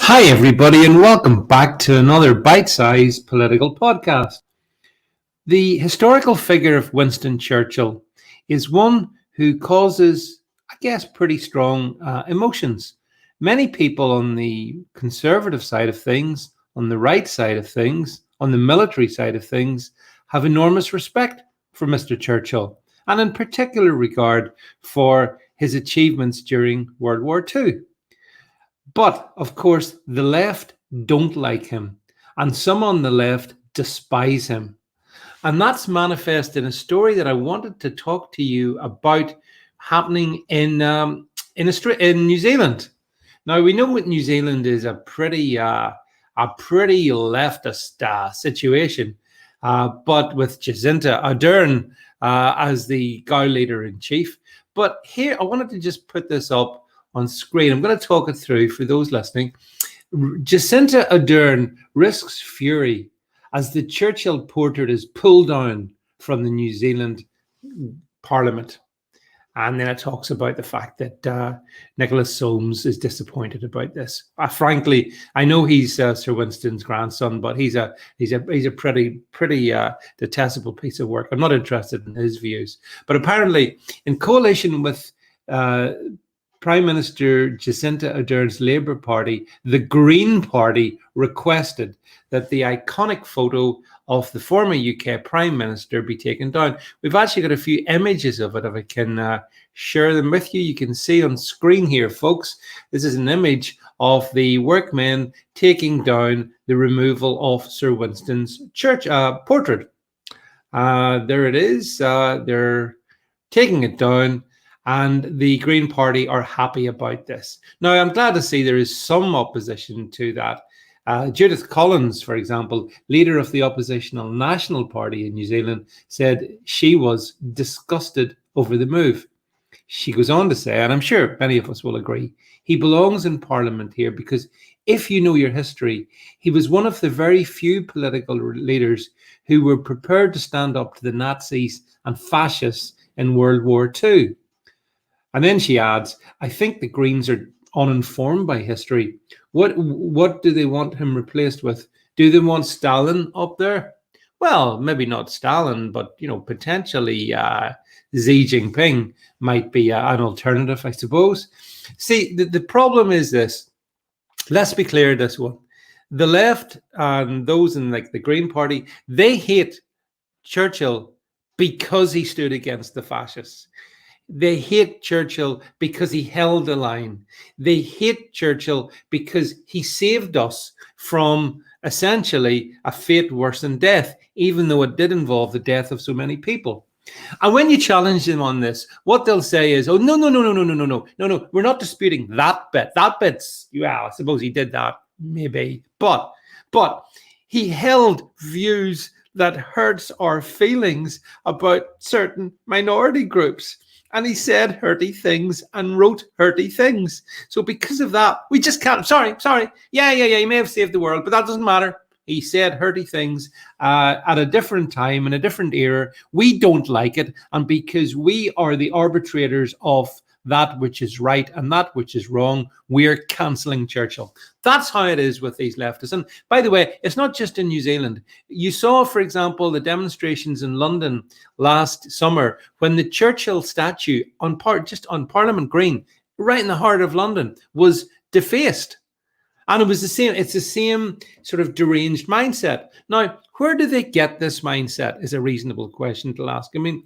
Hi, everybody, and welcome back to another bite-sized political podcast. The historical figure of Winston Churchill is one who causes, I guess, pretty strong emotions. Many people on the conservative side of things, on the right side of things, on the military side of things, have enormous respect for Mr. Churchill, and in particular regard for his achievements during World War II. But of course, the left don't like him, and some on the left despise him. And that's manifest in a story that I wanted to talk to you about happening in New Zealand. Now we know that New Zealand is a pretty leftist situation, but with Jacinta Ardern as the Gau leader in chief. But here I wanted to just put this up on screen. I'm going to talk it through for those listening. Jacinta Ardern risks fury as the Churchill portrait is pulled down from the New Zealand Parliament. And then it talks about the fact that Nicholas Soames is disappointed about this. Frankly, I know he's Sir Winston's grandson, but he's a pretty detestable piece of work. I'm not interested in his views. But apparently, in coalition with Prime Minister Jacinta Ardern's Labour Party, the Green Party requested that the iconic photo of the former UK Prime Minister be taken down. We've actually got a few images of it. If I can share them with you, you can see on screen here, folks. This is an image of the workmen taking down the removal of Sir Winston's portrait. There it is. They're taking it down. And the Green Party are happy about this. Now, I'm glad to see there is some opposition to that. Judith Collins, for example, leader of the oppositional National Party in New Zealand, said she was disgusted over the move. She goes on to say, and I'm sure many of us will agree, he belongs in Parliament here because if you know your history, he was one of the very few political leaders who were prepared to stand up to the Nazis and fascists in World War II. And then she adds, I think the Greens are uninformed by history. What do they want him replaced with? Do they want Stalin up there? Well, maybe not Stalin, but potentially Xi Jinping might be an alternative, I suppose. See, the problem is this. Let's be clear this one. The left and those in like the Green Party, they hate Churchill because he stood against the fascists. They hate Churchill because he held the line. They hate Churchill because he saved us from essentially a fate worse than death, even though it did involve the death of so many people. And when you challenge them on this, what they'll say is, oh, no, we're not disputing that bit. That bit's, I suppose he did that, maybe. But he held views that hurts our feelings about certain minority groups. And he said hurty things and wrote hurty things. So because of that, we just can't. Sorry. Yeah, he may have saved the world, but that doesn't matter. He said hurty things at a different time in a different era. We don't like it. And because we are the arbitrators of that which is right and that which is wrong, we're cancelling Churchill. That's how it is with these leftists. And by the way, it's not just in New Zealand. You saw, for example, the demonstrations in London last summer when the Churchill statue on Parliament Green, right in the heart of London, was defaced. And it was the same. It's the same sort of deranged mindset. Now, where do they get this mindset is a reasonable question to ask. I mean,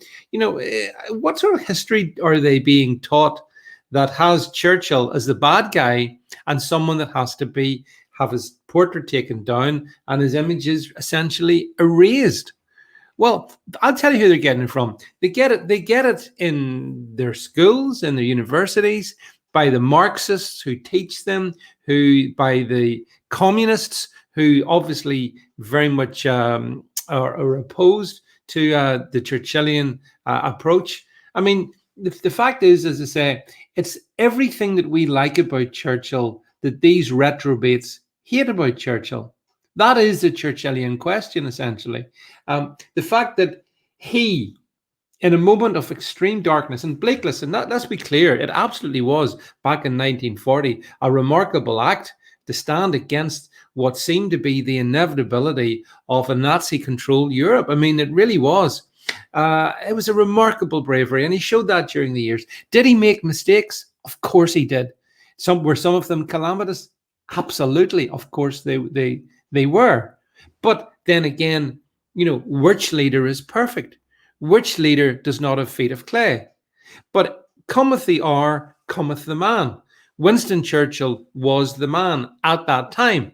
what sort of history are they being taught that has Churchill as the bad guy and someone that has to have his portrait taken down and his images essentially erased? Well, I'll tell you who they're getting it from. They get it in their schools, in their universities, by the Marxists who teach them, by the communists who obviously very much are opposed to the Churchillian approach. I mean, the fact is, as I say, it's everything that we like about Churchill that these retrobates hate about Churchill. That is the Churchillian question, essentially. The fact that he, in a moment of extreme darkness, and Blake, listen, let's be clear, it absolutely was back in 1940 a remarkable act to stand against what seemed to be the inevitability of a Nazi-controlled Europe. I mean, it really was. It was a remarkable bravery, and he showed that during the years. Did he make mistakes? Of course he did. Were some of them calamitous? Absolutely, of course they were. But then again, which leader is perfect? Which leader does not have feet of clay? But cometh the hour, cometh the man. Winston Churchill was the man at that time.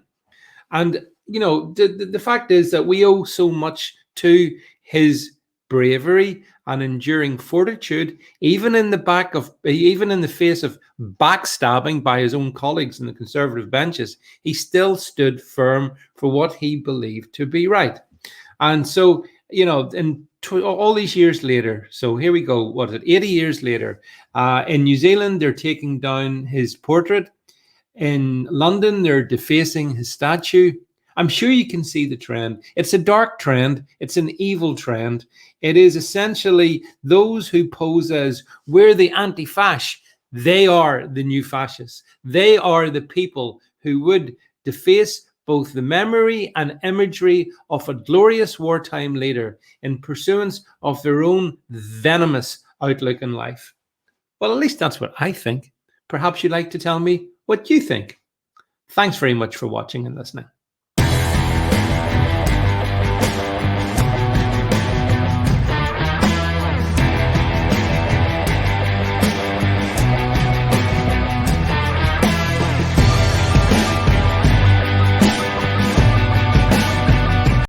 And, the fact is that we owe so much to his bravery and enduring fortitude, even in the face of backstabbing by his own colleagues in the Conservative benches. He still stood firm for what he believed to be right. And so, all these years later, so here we go, 80 years later, in New Zealand, they're taking down his portrait. In London, they're defacing his statue. I'm sure you can see the trend. It's a dark trend. It's an evil trend. It is essentially those who pose as we're the anti-fash. They are the new fascists. They are the people who would deface both the memory and imagery of a glorious wartime leader in pursuance of their own venomous outlook in life. Well, at least that's what I think. Perhaps you'd like to tell me what you think. Thanks very much for watching and listening.